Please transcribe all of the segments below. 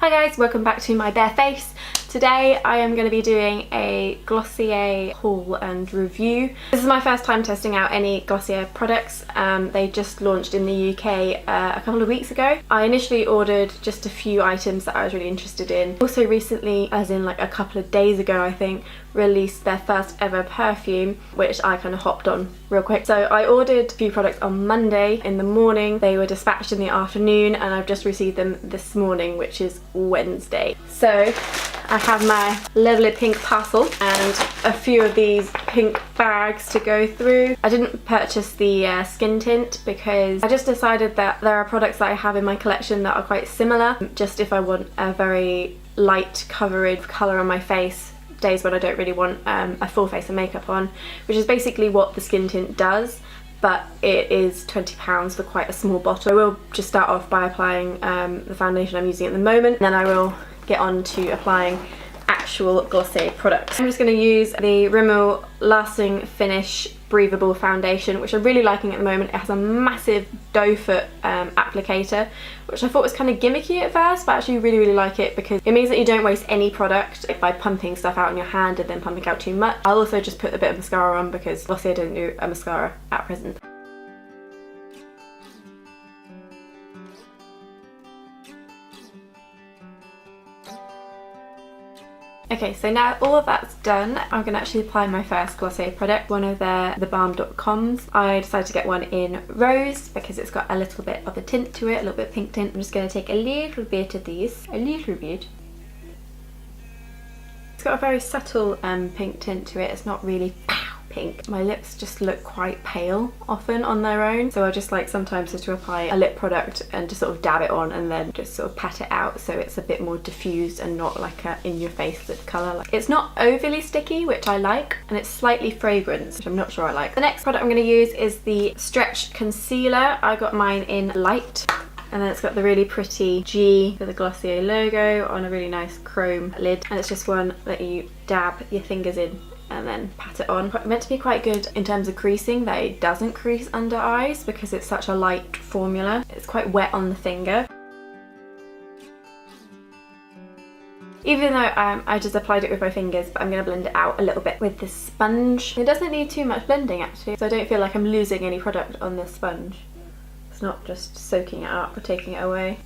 Hi guys, welcome back to my bare face. Today I am going to be doing a Glossier haul and review. This is my first time testing out any Glossier products. They just launched in the UK a couple of weeks ago. I initially ordered just a few items that I was really interested in. Also recently, as in like a couple of days ago I think, released their first ever perfume, which I kind of hopped on real quick. So I ordered a few products on Monday in the morning. They were dispatched in the afternoon and I've just received them this morning, which is Wednesday. So I have my lovely pink parcel and a few of these pink bags to go through. I didn't purchase the skin tint because I just decided that there are products that I have in my collection that are quite similar. Just if I want a very light coverage colour on my face, days when I don't really want a full face of makeup on, which is basically what the skin tint does, but it is £20 for quite a small bottle. I will just start off by applying the foundation I'm using at the moment, and then I will get on to applying actual Glossier products. I'm just going to use the Rimmel Lasting Finish Breathable Foundation, which I'm really liking at the moment. It has a massive doe foot applicator, which I thought was kind of gimmicky at first, but I actually really like it because it means that you don't waste any product by pumping stuff out in your hand and then pumping out too much. I'll also just put a bit of mascara on because Glossier don't do a mascara at present. Okay, so now all of that's done, I'm going to actually apply my first Glossier product, one of the balm.coms. I decided to get one in Rose because it's got a little bit of a tint to it, a little bit of pink tint. I'm just going to take a little bit of these, a little bit. It's got a very subtle pink tint to it, it's not really pink. My lips just look quite pale often on their own, so I just like sometimes just to apply a lip product and just sort of dab it on and then just sort of pat it out so it's a bit more diffused and not like a in-your-face lip colour. It's not overly sticky, which I like, and it's slightly fragrant, which I'm not sure I like. The next product I'm going to use is the Stretch Concealer. I got mine in light. And then it's got the really pretty G for the Glossier logo on a really nice chrome lid, and it's just one that you dab your fingers in and then pat it on. It's meant to be quite good in terms of creasing, that it doesn't crease under eyes because it's such a light formula. It's quite wet on the finger. Even though I just applied it with my fingers, but I'm going to blend it out a little bit with this sponge. It doesn't need too much blending actually, so I don't feel like I'm losing any product on this sponge. It's not just soaking it up or taking it away.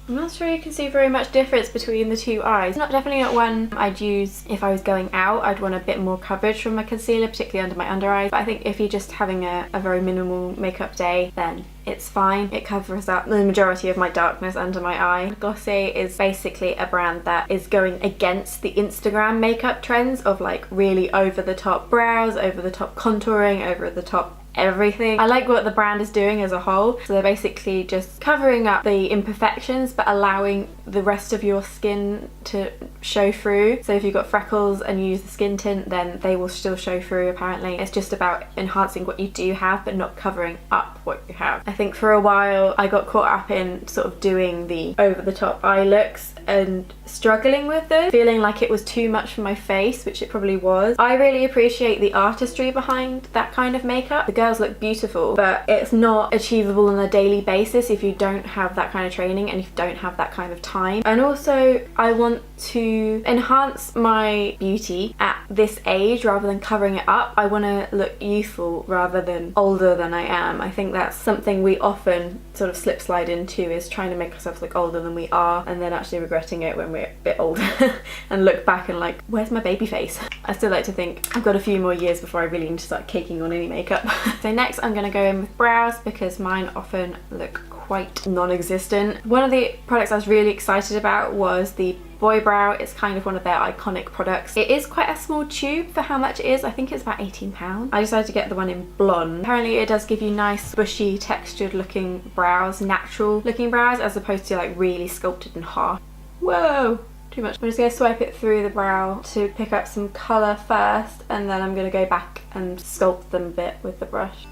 I'm not sure you can see very much difference between the two eyes. Definitely not one I'd use if I was going out. I'd want a bit more coverage from my concealer, particularly under my under eyes. But I think if you're just having a very minimal makeup day, then it's fine. It covers up the majority of my darkness under my eye. Glossier is basically a brand that is going against the Instagram makeup trends of like really over the top brows, over the top contouring, over the top everything. I like what the brand is doing as a whole. So they're basically just covering up the imperfections but allowing the rest of your skin to show through. So if you've got freckles and you use the skin tint, then they will still show through apparently. It's just about enhancing what you do have but not covering up what you have. I think for a while I got caught up in sort of doing the over the top eye looks and struggling with this, feeling like it was too much for my face, which it probably was. I really appreciate the artistry behind that kind of makeup. The girls look beautiful, but it's not achievable on a daily basis if you don't have that kind of training and if you don't have that kind of time. And also I want to enhance my beauty at this age rather than covering it up. I want to look youthful rather than older than I am. I think that's something we often sort of slip slide into, is trying to make ourselves look older than we are and then actually regretting it when we're a bit older and look back and like, where's my baby face? I still like to think I've got a few more years before I really need to start caking on any makeup. So next I'm going to go in with brows because mine often look quite non-existent. One of the products I was really excited about was the Boy Brow. It's kind of one of their iconic products. It is quite a small tube for how much it is. I think it's about £18. I decided to get the one in blonde. Apparently it does give you nice bushy textured looking brows, natural looking brows, as opposed to like really sculpted and harsh. Whoa! Too much. I'm just going to swipe it through the brow to pick up some colour first, and then I'm going to go back and sculpt them a bit with the brush.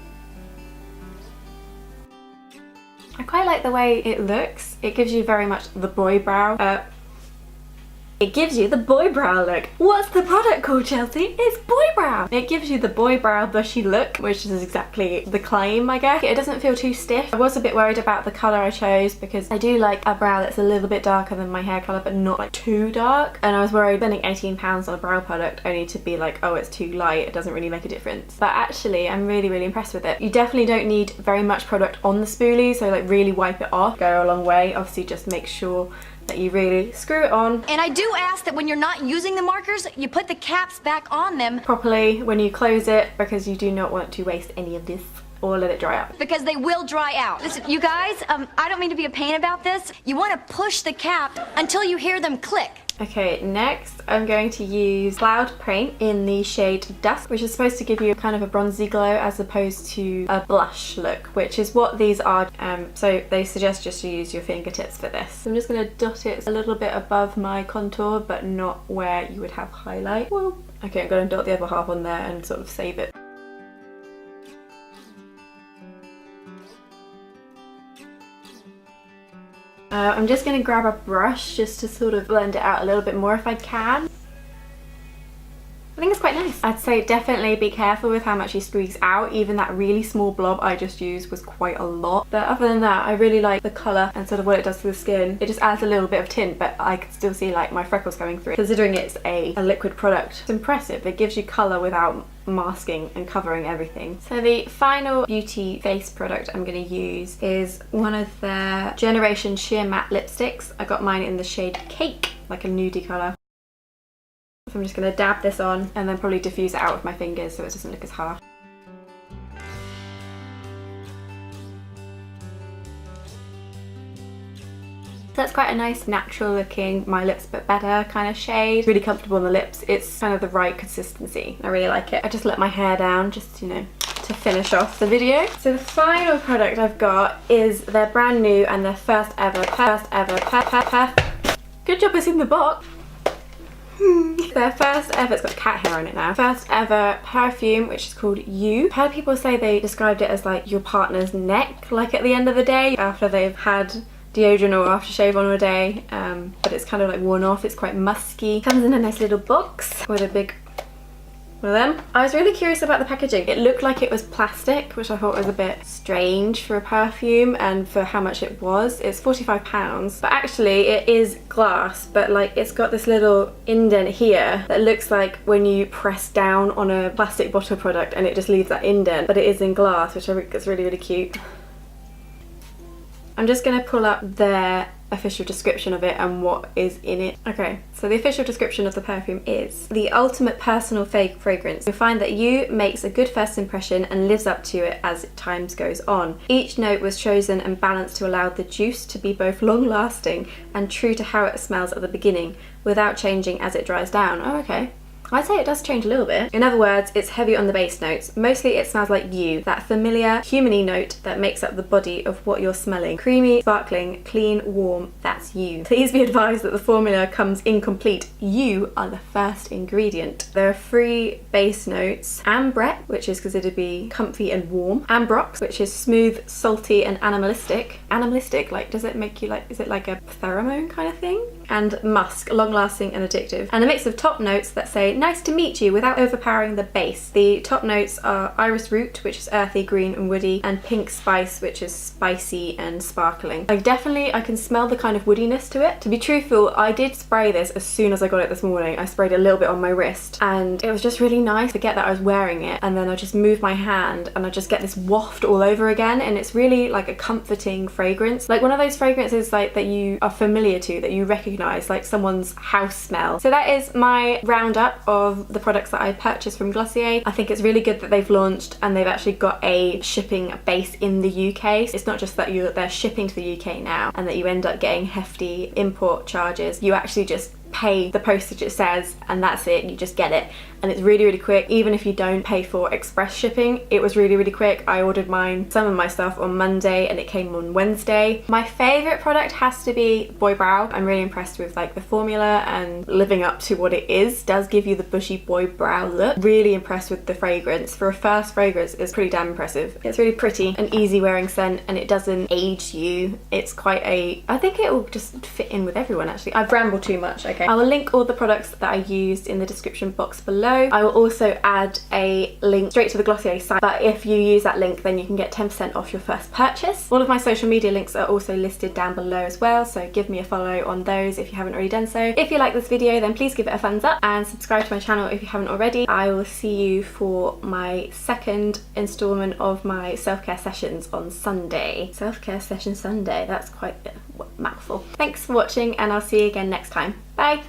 I quite like the way it looks. It gives you very much the boy brow. It gives you the boy brow look. What's the product called, Chelsea? It's boy brow. It gives you the boy brow bushy look, which is exactly the claim, I guess. It doesn't feel too stiff. I was a bit worried about the colour I chose because I do like a brow that's a little bit darker than my hair colour, but not like too dark. And I was worried spending £18 on a brow product only to be like, oh, it's too light, it doesn't really make a difference. But actually, I'm really, really impressed with it. You definitely don't need very much product on the spoolie, so like really wipe it off. Go a long way. Obviously, just make sure that you really screw it on. And I do ask that when you're not using the markers, you put the caps back on them properly when you close it, because you do not want to waste any of this or let it dry out. Because they will dry out. Listen, you guys, I don't mean to be a pain about this. You want to push the cap until you hear them click. Okay, next I'm going to use Cloud Paint in the shade Dusk, which is supposed to give you kind of a bronzy glow as opposed to a blush look, which is what these are. So they suggest just to use your fingertips for this. So I'm just going to dot it a little bit above my contour, but not where you would have highlight. Whoa. Okay, I'm going to dot the other half on there and sort of save it. I'm just going to grab a brush just to sort of blend it out a little bit more if I can. I think it's quite nice. I'd say definitely be careful with how much you squeeze out. Even that really small blob I just used was quite a lot. But other than that, I really like the colour and sort of what it does to the skin. It just adds a little bit of tint, but I can still see like my freckles coming through. Considering it's a liquid product, it's impressive. It gives you colour without masking and covering everything. So the final beauty face product I'm going to use is one of their Generation Sheer Matte lipsticks. I got mine in the shade Cake, like a nudie colour. So I'm just going to dab this on and then probably diffuse it out with my fingers so it doesn't look as harsh. So that's quite a nice natural looking My Lips But Better kind of shade. Really comfortable on the lips. It's kind of the right consistency. I really like it. I just let my hair down just, you know, to finish off the video. So the final product I've got is their brand new and their first ever. Good job it's in the box. Their first ever, it's got cat hair on it now, first ever perfume, which is called You. I've heard people say they described it as like your partner's neck, like at the end of the day, after they've had deodorant or aftershave on a day, but it's kind of like worn off. It's quite musky. Comes in a nice little box with a big one of them. I was really curious about the packaging. It looked like it was plastic, which I thought was a bit strange for a perfume and for how much it was. It's £45, but actually it is glass, but like it's got this little indent here that looks like when you press down on a plastic bottle product and it just leaves that indent, but it is in glass, which I think is really, really cute. I'm just going to pull up their official description of it and what is in it. Okay, so the official description of the perfume is the ultimate personal fragrance. You'll find that You makes a good first impression and lives up to it as time goes on. Each note was chosen and balanced to allow the juice to be both long lasting and true to how it smells at the beginning without changing as it dries down. Oh, okay. I'd say it does change a little bit. In other words, it's heavy on the base notes. Mostly it smells like you, that familiar, human-y note that makes up the body of what you're smelling. Creamy, sparkling, clean, warm, that's you. Please be advised that the formula comes incomplete. You are the first ingredient. There are 3 base notes. Ambrette, which is considered to be comfy and warm. Ambrox, which is smooth, salty, and animalistic. Animalistic, like, does it make you like, is it like a pheromone kind of thing? And musk, long-lasting and addictive. And a mix of top notes that say, nice to meet you, without overpowering the base. The top notes are iris root, which is earthy, green and woody, and pink spice, which is spicy and sparkling. I can smell the kind of woodiness to it. To be truthful, I did spray this as soon as I got it this morning. I sprayed a little bit on my wrist and it was just really nice. Forget that I was wearing it, and then I just move my hand and I just get this waft all over again, and it's really like a comforting fragrance. Like one of those fragrances like that you are familiar to, that you recognize, like someone's house smell. So that is my roundup of the products that I purchased from Glossier. I think it's really good that they've launched and they've actually got a shipping base in the UK. It's not just that they're shipping to the UK now and that you end up getting hefty import charges. You actually just pay the postage it says and that's it. You just get it, and it's really, really quick. Even if you don't pay for express shipping, it was really, really quick. I ordered some of my stuff on Monday and it came on Wednesday. My favorite product has to be Boy Brow. I'm really impressed with like the formula and living up to what it is. Does give you the bushy boy brow look. Really impressed with the fragrance. For a first fragrance, it's pretty damn impressive. It's really pretty, an easy wearing scent, and it doesn't age you. It's quite I think it will just fit in with everyone actually. I've rambled too much, okay. I will link all the products that I used in the description box below. I will also add a link straight to the Glossier site, but if you use that link then you can get 10% off your first purchase. All of my social media links are also listed down below as well, so give me a follow on those if you haven't already done so. If you like this video then please give it a thumbs up and subscribe to my channel if you haven't already. I will see you for my second installment of my self-care sessions on Sunday. Self-care session Sunday, that's quite a mouthful. Thanks for watching and I'll see you again next time. Bye!